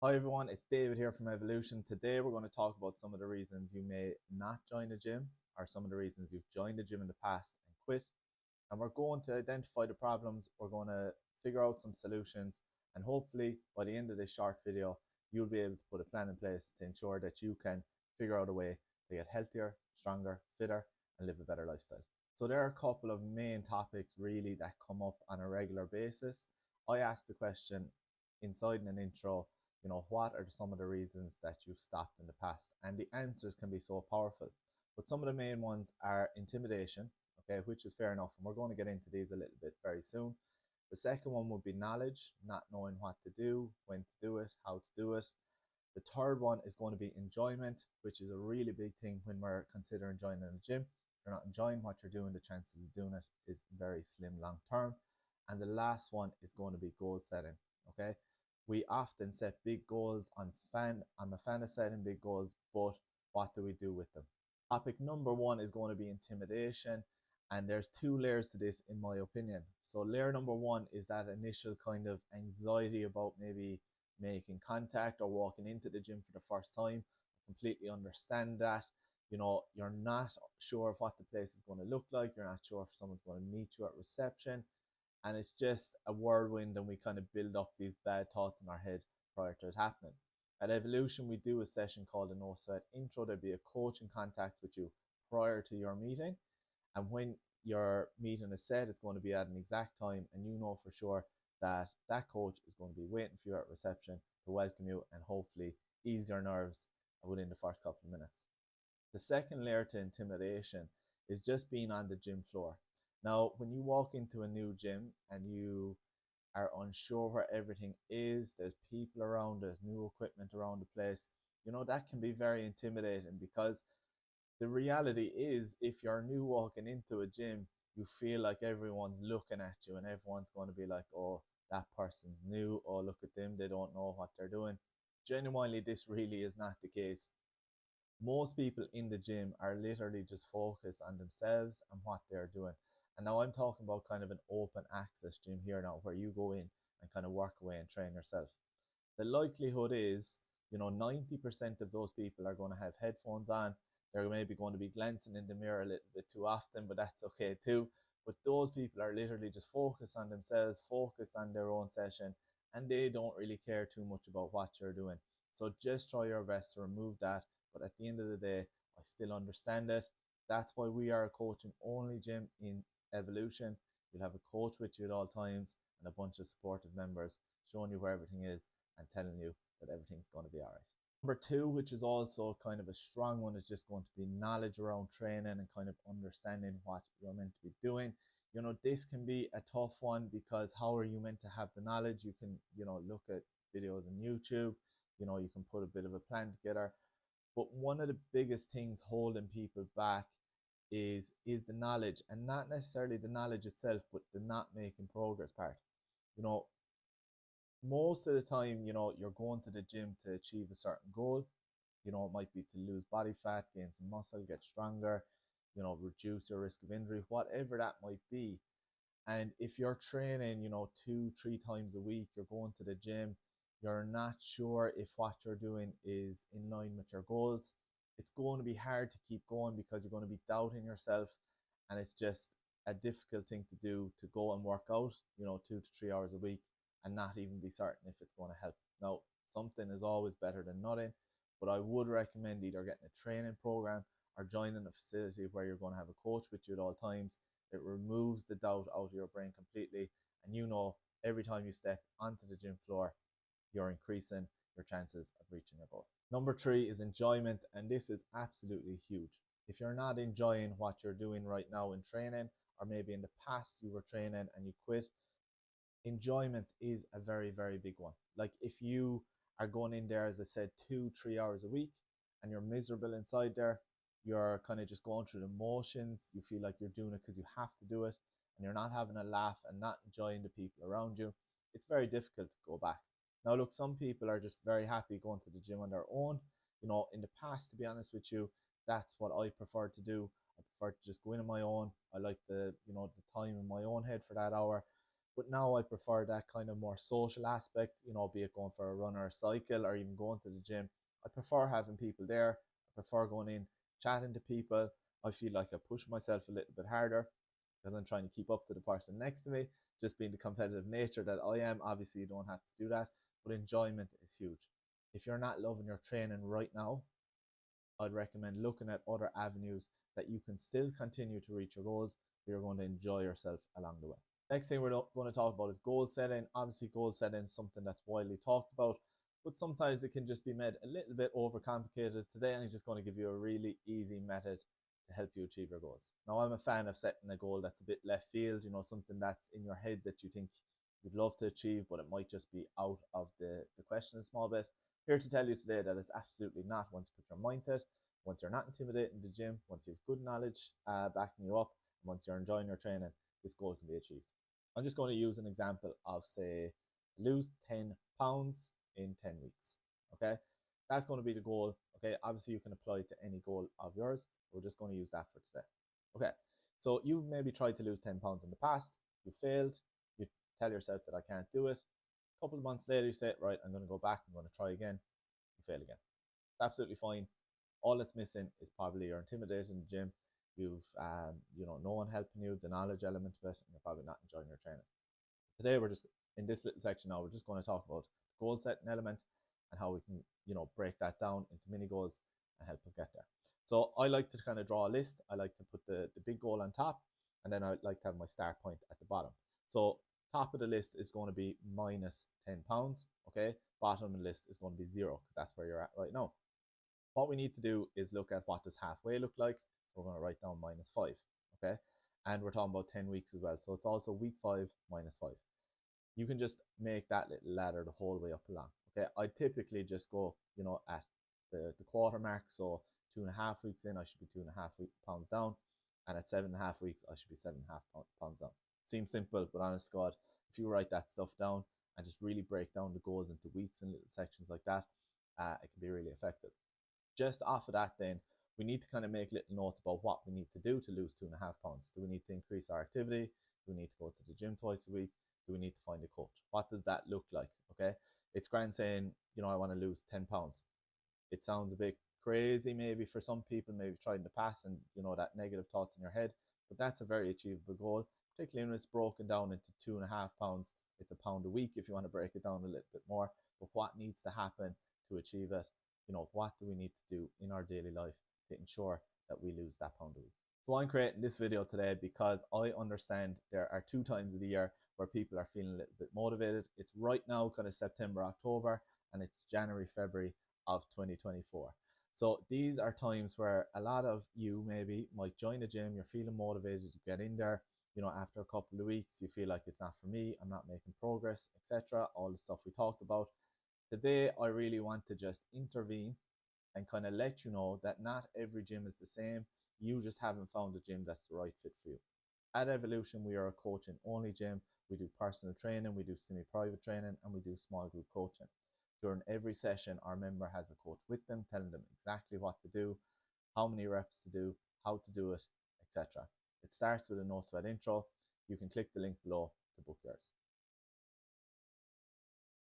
Hi everyone, it's David here from Evolution. Today we're going to talk about some of the reasons you may not join a gym or some of the reasons you've joined a gym in the past and quit. And we're going to identify the problems, we're going to figure out some solutions, and hopefully by the end of this short video, you'll be able to put a plan in place to ensure that you can figure out a way to get healthier, stronger, fitter, and live a better lifestyle. So there are a couple of main topics really that come up on a regular basis. I asked the question inside an intro, what are some of the reasons that you've stopped in the past? And the answers can be so powerful. But some of the main ones are intimidation, okay, which is fair enough. And we're going to get into these a little bit very soon. The second one would be knowledge, not knowing what to do, when to do it, how to do it. The third one is going to be enjoyment, which is a really big thing when we're considering joining a gym. If you're not enjoying what you're doing, the chances of doing it is very slim long term. And the last one is going to be goal setting, okay? We often set big goals. I'm a fan of setting big goals, but what do we do with them? Topic number one is going to be intimidation, and there's two layers to this in my opinion. So layer number one is that initial kind of anxiety about maybe making contact or walking into the gym for the first time. I completely understand that. You're not sure of what the place is going to look like. You're not sure if someone's going to meet you at reception, and it's just a whirlwind, and we kind of build up these bad thoughts in our head prior to it happening. At Evolution, we do a session called a no sweat intro. There'll be a coach in contact with you prior to your meeting, and when your meeting is set, it's going to be at an exact time, and you know for sure that that coach is going to be waiting for you at reception to welcome you and hopefully ease your nerves within the first couple of minutes. The second layer to intimidation is just being on the gym floor. Now, when you walk into a new gym and you are unsure where everything is, there's people around, there's new equipment around the place, that can be very intimidating, because the reality is, if you're new walking into a gym, you feel like everyone's looking at you and everyone's going to be like, oh, that person's new, oh, look at them, they don't know what they're doing. Genuinely, this really is not the case. Most people in the gym are literally just focused on themselves and what they're doing. And now I'm talking about kind of an open access gym here now, where you go in and kind of work away and train yourself. The likelihood is, 90% of those people are going to have headphones on. They're maybe going to be glancing in the mirror a little bit too often, but that's okay too. But those people are literally just focused on themselves, focused on their own session, and they don't really care too much about what you're doing. So just try your best to remove that. But at the end of the day, I still understand it. That's why we are a coaching only gym in Evolution. You'll have a coach with you at all times and a bunch of supportive members showing you where everything is and telling you that everything's going to be all right. Number two, which is also kind of a strong one, is just going to be knowledge around training and kind of understanding what you're meant to be doing. This can be a tough one, because how are you meant to have the knowledge? You can, look at videos on YouTube, you can put a bit of a plan together. But one of the biggest things holding people back is the knowledge, and not necessarily the knowledge itself, but the not making progress part. You know, most of the time, you're going to the gym to achieve a certain goal. It might be to lose body fat, gain some muscle, get stronger, reduce your risk of injury, whatever that might be. And if you're training, 2, 3 times a week, you're going to the gym, you're not sure if what you're doing is in line with your goals, it's going to be hard to keep going, because you're going to be doubting yourself. And it's just a difficult thing to do, to go and work out, 2 to 3 hours a week and not even be certain if it's going to help. Now, something is always better than nothing, but I would recommend either getting a training program or joining a facility where you're going to have a coach with you at all times. It removes the doubt out of your brain completely, and every time you step onto the gym floor, you're increasing your chances of reaching your goal. Number three is enjoyment, and this is absolutely huge. If you're not enjoying what you're doing right now in training, or maybe in the past you were training and you quit, enjoyment is a very, very big one. Like, if you are going in there, as I said, 2, 3 hours a week, and you're miserable inside there, you're kind of just going through the motions, you feel like you're doing it because you have to do it, and you're not having a laugh and not enjoying the people around you, it's very difficult to go back. Now, look, some people are just very happy going to the gym on their own. In the past, to be honest with you, that's what I prefer to do. I prefer to just go in on my own. I like the time in my own head for that hour. But now I prefer that kind of more social aspect, you know, be it going for a run or a cycle or even going to the gym. I prefer having people there. I prefer going in, chatting to people. I feel like I push myself a little bit harder because I'm trying to keep up to the person next to me. Just being the competitive nature that I am, obviously you don't have to do that, but enjoyment is huge. If you're not loving your training right now, I'd recommend looking at other avenues that you can still continue to reach your goals, but you're going to enjoy yourself along the way. Next thing we're going to talk about is goal setting. Obviously, goal setting is something that's widely talked about, but sometimes it can just be made a little bit overcomplicated. Today, I'm just going to give you a really easy method to help you achieve your goals. Now, I'm a fan of setting a goal that's a bit left field, you know, something that's in your head that you think you'd love to achieve, but it might just be out of the question a small bit. Here to tell you today that it's absolutely not. Once you put your mind to it, once you're not intimidated in the gym, once you have good knowledge backing you up, and once you're enjoying your training, this goal can be achieved. I'm just going to use an example of, say, lose 10 pounds in 10 weeks. Okay, that's going to be the goal. Okay, obviously you can apply it to any goal of yours. We're just going to use that for today. Okay, so you've maybe tried to lose 10 pounds in the past, you failed, you tell yourself that I can't do it. A couple of months later, you say, right, I'm going to go back, I'm going to try again. You fail again. It's absolutely fine. All that's missing is probably you're intimidated in the gym. You've, no one helping you, the knowledge element of it, and you're probably not enjoying your training. Today, we're just in this little section now. We're just going to talk about the goal setting element and how we can, break that down into mini goals and help us get there. So I like to kind of draw a list. I like to put the big goal on top, and then I like to have my start point at the bottom. So top of the list is going to be minus 10 pounds. Okay, bottom of the list is going to be 0 because that's where you're at right now. What we need to do is look at what does halfway look like. So we're going to write down minus 5. Okay, and we're talking about 10 weeks as well. So it's also week 5 minus 5. You can just make that little ladder the whole way up along. Okay, I typically just go, at the quarter mark. So 2.5 weeks in, I should be 2.5 pounds down. And at 7.5 weeks, I should be 7.5 pounds down. Seems simple, but honest to God, if you write that stuff down and just really break down the goals into weeks and little sections like that, it can be really effective. Just off of that, then we need to kind of make little notes about what we need to do to lose 2.5 pounds. Do we need to increase our activity? Do we need to go to the gym twice a week? Do we need to find a coach? What does that look like? Okay, it's grand saying, I want to lose 10 pounds. It sounds a bit crazy maybe for some people, maybe tried in the past, and that negative thoughts in your head, but that's a very achievable goal, particularly when it's broken down into 2.5 pounds. It's a pound a week if you want to break it down a little bit more. But what needs to happen to achieve it? What do we need to do in our daily life to ensure that we lose that pound a week? So I'm creating this video today because I understand there are 2 times of the year where people are feeling a little bit motivated. It's right now kind of September, October, and it's January, February of 2024. So these are times where a lot of you maybe might join a gym, you're feeling motivated to get in there. After a couple of weeks, you feel like it's not for me, I'm not making progress, etc. All the stuff we talked about. Today, I really want to just intervene and kind of let you know that not every gym is the same. You just haven't found a gym that's the right fit for you. At Evolution, we are a coaching only gym. We do personal training, we do semi-private training, and we do small group coaching. During every session, our member has a coach with them, telling them exactly what to do, how many reps to do, how to do it, etc. It starts with a no sweat intro. You can click the link below to book yours.